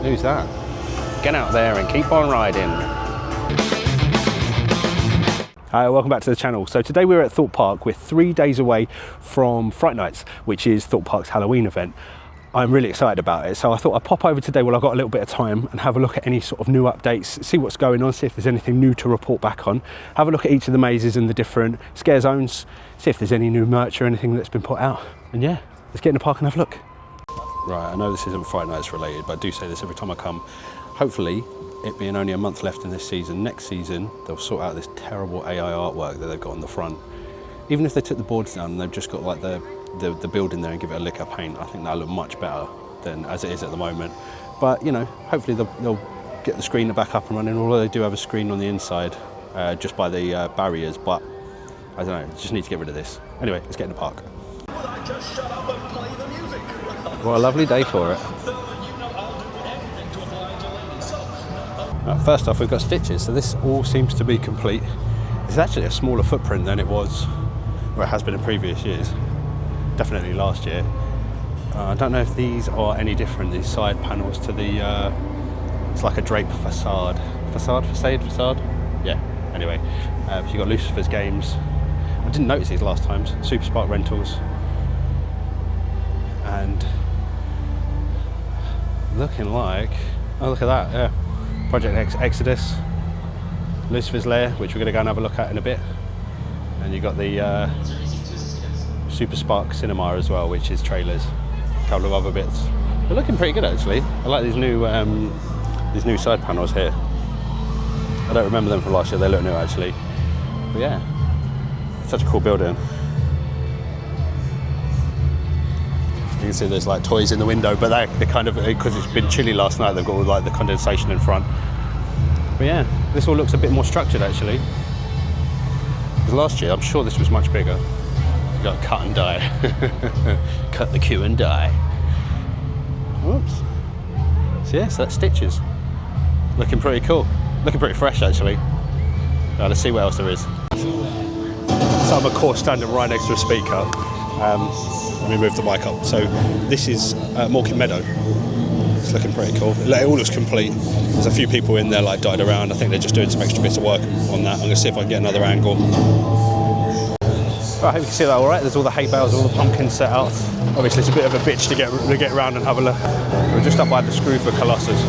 Who's that? Get out there and keep on riding. Hi, welcome back to the channel. So today we're at Thorpe Park. We're 3 days away from Fright Nights, which is Thorpe Park's Halloween event. I'm really excited about it, so I thought I'd pop over today while I've got a little bit of time and have a look at any sort of new updates, see what's going on, see if there's anything new to report back on, have a look at each of the mazes and the different scare zones, see if there's any new merch or anything that's been put out. And yeah, let's get in the park and have a look. Right, I know this isn't Fright Nights related, but I do say this every time I come. Hopefully, it being only a month left in this season, next season they'll sort out this terrible AI artwork that they've got on the front. Even if they took the boards down and they've just got like the building there and give it a lick of paint, I think that'll look much better than as it is at the moment. But you know, hopefully they'll get the screen back up and running, although they do have a screen on the inside just by the barriers, but I don't know, just need to get rid of this. Anyway, let's get in the park. What a lovely day for it. Right, first off, we've got stitches, so this all seems to be complete. It's actually a smaller footprint than it was, or it has been in previous years. Definitely last year. I don't know if these are any different, these side panels to the, it's like a drape facade. Facade? Yeah, anyway. So you've got Lucifer's Games. I didn't notice these last times. Super Spark Rentals. And looking like, oh look at that, yeah. Project Exodus, Lucifer's Lair, which we're going to go and have a look at in a bit. And you've got the Super Spark Cinema as well, which is trailers. A couple of other bits. They're looking pretty good actually. I like these new side panels here. I don't remember them from last year, they look new actually. But yeah, such a cool building. You can see there's like toys in the window, but they're kind of, because it's been chilly last night, they've got all like the condensation in front. But yeah, this all looks a bit more structured actually. Because last year, I'm sure this was much bigger. You got cut and die. Cut the queue and die. Whoops. So yeah, so that's stitches. Looking pretty cool. Looking pretty fresh actually. Let's see what else there is. So I'm of course standing right next to a speaker. Let me move the mic up. So this is Mawkin Meadow. It's looking pretty cool. It all looks complete. There's a few people in there like died around. I think they're just doing some extra bits of work on that. I'm going to see if I can get another angle. Right, I hope you can see that all right. There's all the hay bales, all the pumpkins set out. Obviously it's a bit of a bitch to get around and have a look. We're just up by the screw for Colossus.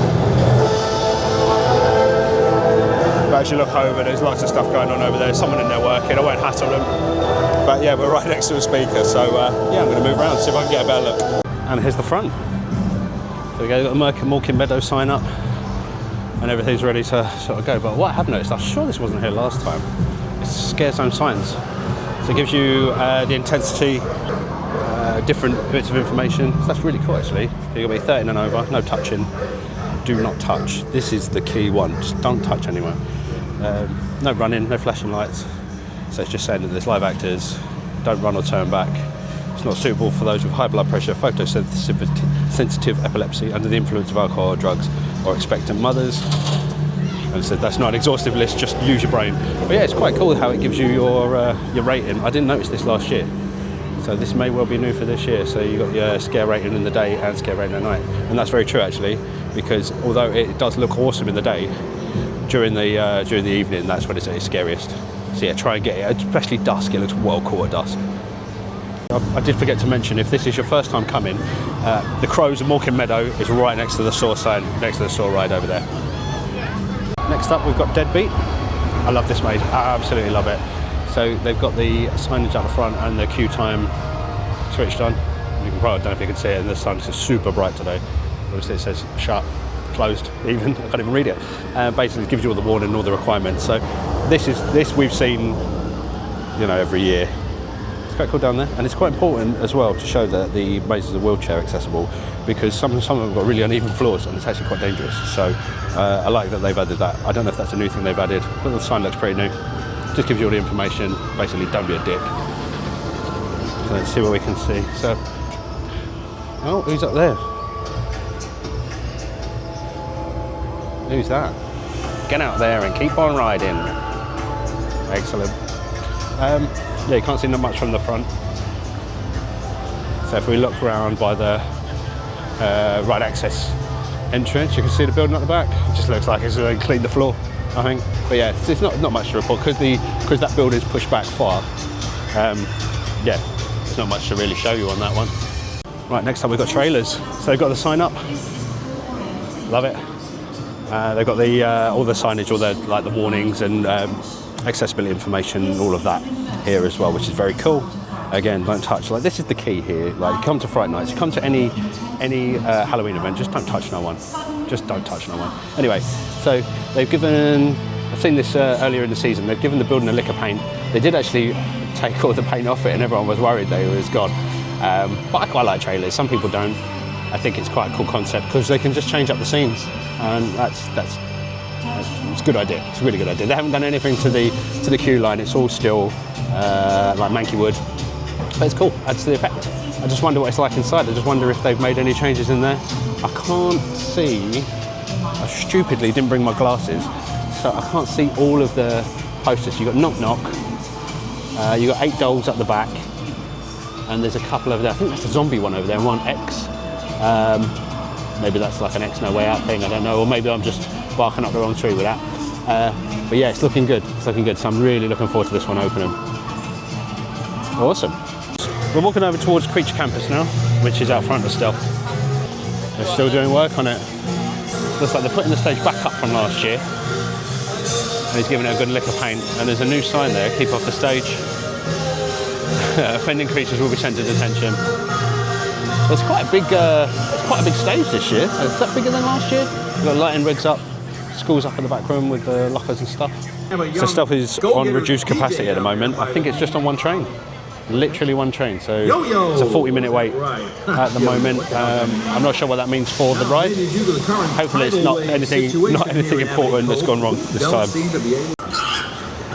But as you look over, there's lots of stuff going on over there. There's someone in there working. I won't hassle them. But yeah, we're right next to a speaker, so yeah, I'm going to move around, see if I can get a better look. And here's the front. So we got the Mawkin Meadow sign up, and everything's ready to sort of go. But what I have noticed, I'm sure this wasn't here last time, it's scare zone signs. So it gives you the intensity, different bits of information. So that's really cool actually. You've got to be 13 and over, no touching, do not touch. This is the key one, just don't touch anyone. No running, no flashing lights. So it's just saying that there's live actors, don't run or turn back. It's not suitable for those with high blood pressure, photosensitive epilepsy, under the influence of alcohol or drugs, or expectant mothers. And it said that's not an exhaustive list, just use your brain. But yeah, it's quite cool how it gives you your rating. I didn't notice this last year. So this may well be new for this year. So you've got your scare rating in the day and scare rating at night. And that's very true actually, because although it does look awesome in the day, during the evening, that's when it's at its scariest. So yeah, try and get it, especially dusk, it looks well cool at dusk. I did forget to mention, if this is your first time coming, the Crows of Mawkin Meadow is right next to the Saw sign, next to the Saw ride over there. Next up we've got Deadbeat. I love this maze, I absolutely love it. So they've got the signage out the front and the queue time switched on. You can probably, I don't know if you can see it, and the sun is super bright today. Obviously it says shut, closed even, I can't even read it. Basically it gives you all the warning and all the requirements. So this we've seen, you know, every year. It's quite cool down there, and it's quite important as well to show that the mazes are wheelchair accessible, because some of them have got really uneven floors and it's actually quite dangerous. So I like that they've added that. I don't know if that's a new thing they've added, but the sign looks pretty new. Just gives you all the information, basically don't be a dick. So let's see what we can see. So, oh, who's up there? Who's that? Get out there and keep on riding. Excellent. Yeah, you can't see much from the front. So if we look around by the right access entrance. You can see the building at the back. It just looks like it's going to clean the floor, I think. But yeah, it's not much to report because that building's pushed back far. Yeah, there's not much to really show you on that one. Right, next up we've got trailers. So they've got the sign up. Love it. They've got the all the signage, all the like the warnings and accessibility information, all of that here as well, which is very cool. Again, don't touch. Like, this is the key here. Like, you come to Fright Nights, you come to any Halloween event, just don't touch no one. Just don't touch no one. Anyway, so they've given, I've seen this earlier in the season, they've given the building a lick of paint. They did actually take all the paint off it and everyone was worried that it was gone. But I quite like trailers, some people don't. I think it's quite a cool concept because they can just change up the scenes, and it's a good idea. It's a really good idea. They haven't done anything to the queue line. It's all still like manky wood, but it's cool. Adds to the effect. I just wonder what it's like inside. I just wonder if they've made any changes in there. I can't see. I stupidly didn't bring my glasses, so I can't see all of the posters. You got Knock Knock. You got 8 dolls at the back, and there's a couple over there. I think that's a zombie one over there, and one X. Maybe that's like an X No Way Out thing, I don't know, or maybe I'm just barking up the wrong tree with that. But yeah, it's looking good. It's looking good, so I'm really looking forward to this one opening. Awesome. We're walking over towards Creature Campus now, which is out front of Stealth. They're still doing work on it. Looks like they're putting the stage back up from last year. And he's giving it a good lick of paint. And there's a new sign there, keep off the stage. Offending creatures will be sent to detention. It's quite a big stage this year. Is that bigger than last year? We've got lighting rigs up, schools up in the back room with the lockers and stuff. So Stealth is on reduced capacity at the moment. I think it's just on one train. Literally one train, so it's a 40-minute wait at the moment. I'm not sure what that means for the ride. Hopefully it's not anything important that's gone wrong this time.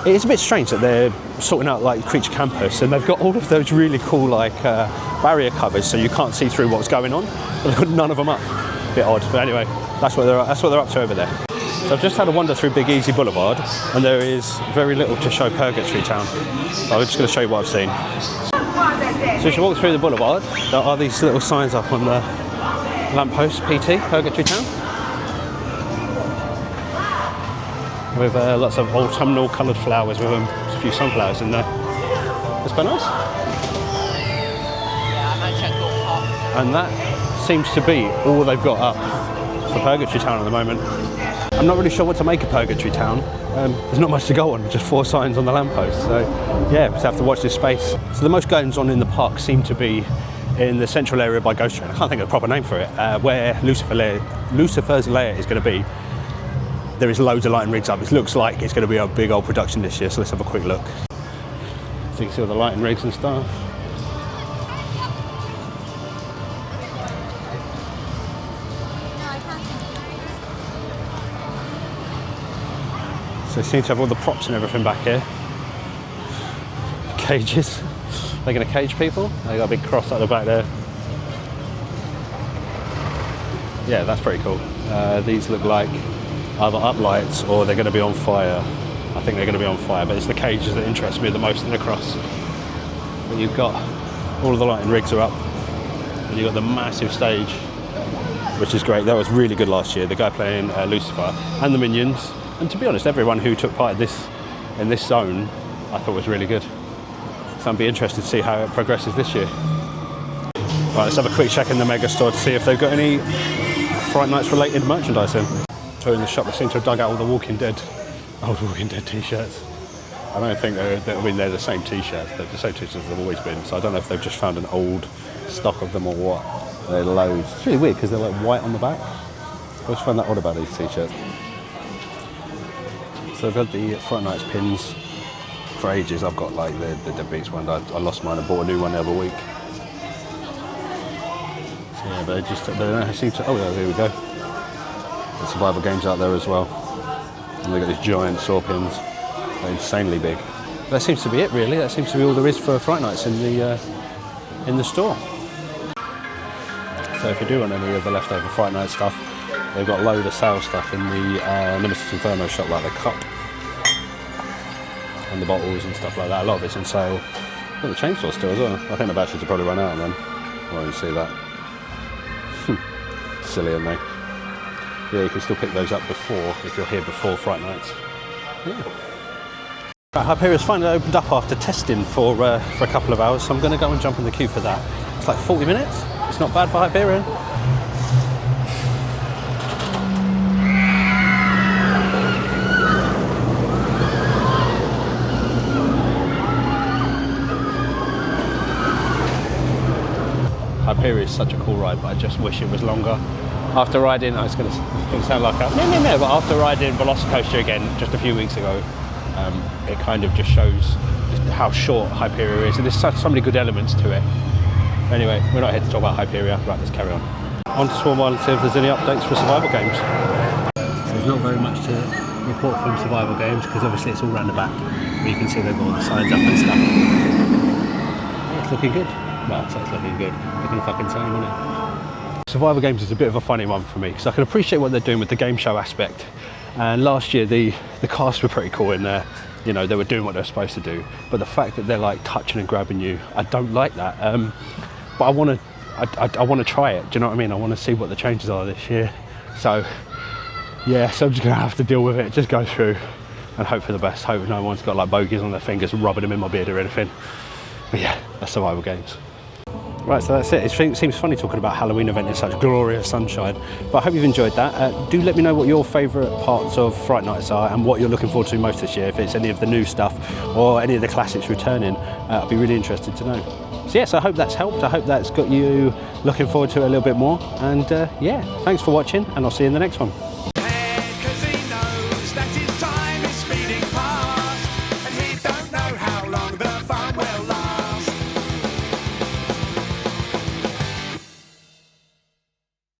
It's a bit strange that they're sorting out like Creature Campus and they've got all of those really cool like barrier covers so you can't see through what's going on, but they've got none of them up. A bit odd, but anyway, that's what they're up to over there. So I've just had a wander through Big Easy Boulevard and there is very little to show Purgatory Town. So I'm just going to show you what I've seen. So as you walk through the boulevard, there are these little signs up on the lamppost, PT, Purgatory Town. With lots of autumnal coloured flowers with them. There's a few sunflowers in there. It's quite nice. And that seems to be all they've got up for Purgatory Town at the moment. I'm not really sure what to make of Purgatory Town. There's not much to go on, just 4 signs on the lamppost. So yeah, just have to watch this space. So the most goings on in the park seem to be in the central area by Ghost Train. I can't think of a proper name for it, where Lucifer's Lair is going to be. There is loads of lighting rigs up. It looks like it's going to be a big old production this year, so let's have a quick look. So you can see all the lighting rigs and stuff. So they seem to have all the props and everything back here. Cages. They're going to cage people. They got a big cross at the back there. Yeah, that's pretty cool. These look like either uplights or they're going to be on fire. I think they're going to be on fire, but it's the cages that interest me the most in the cross. But you've got all of the lighting rigs are up, and you've got the massive stage, which is great. That was really good last year. The guy playing Lucifer and the minions. And to be honest, everyone who took part in this zone, I thought was really good. So I'd be interested to see how it progresses this year. Right, let's have a quick check in the Mega Store to see if they've got any Fright Nights related merchandise in. So in the shop, they seem to have dug out all the old Walking Dead t-shirts. I don't think they're the same t-shirts. They're the same t-shirts they've always been. So I don't know if they've just found an old stock of them or what. They're loads. It's really weird because they're like white on the back. I always find that odd about these t-shirts. So I've had the Fright Nights pins for ages. I've got like the Deadbeats one. I lost mine and bought a new one the other week. So yeah, but they seem to. Oh yeah, there we go. The survival games out there as well. And they've got these giant saw pins. They're insanely big. That seems to be it really. That seems to be all there is for Fright Nights in the store. So if you do want any of the leftover Fright Night stuff, they've got a load of sale stuff in the Nemesis Inferno shop, like the cup and the bottles and stuff like that. A lot of it's on sale. Got the chainsaw still as well. I think the batteries will probably run out then. I won't see that. Silly, aren't they? yeah, you can still pick those up before, if you're here before Fright Nights. Yeah. Right, Hyperia's finally opened up after testing for a couple of hours, so I'm going to go and jump in the queue for that. It's like 40 minutes. It's not bad for Hyperion. Hyperia is such a cool ride, but I just wish it was longer. After riding, it's going to sound like a no, but after riding Velocicoaster again just a few weeks ago, it kind of just shows just how short Hyperia is, and there's so many good elements to it. Anyway, we're not here to talk about Hyperia. Right, let's carry on. On to Swarm Island, see if there's any updates for survival games. So there's not very much to report from survival games because obviously it's all around the back. But you can see they've got all the signs up and stuff. Yeah, it's looking good. Well, it's looking good. Looking fucking same, isn't it? Survival games is a bit of a funny one for me because I can appreciate what they're doing with the game show aspect. And last year the cast were pretty cool in there. You know, they were doing what they're supposed to do. But the fact that they're like touching and grabbing you, I don't like that. But I want to try it. Do you know what I mean? I want to see what the changes are this year. So yeah, so I'm just gonna have to deal with it. Just go through and hope for the best. Hope no one's got like bogies on their fingers rubbing them in my beard or anything. But yeah, that's survival games. Right, so that's it. It seems funny talking about Halloween event in such glorious sunshine, but I hope you've enjoyed that. Do let me know what your favourite parts of Fright Nights are and what you're looking forward to most this year, if it's any of the new stuff or any of the classics returning. I'd be really interested to know. So yes, I hope that's helped. I hope that's got you looking forward to it a little bit more. And yeah, thanks for watching, and I'll see you in the next one.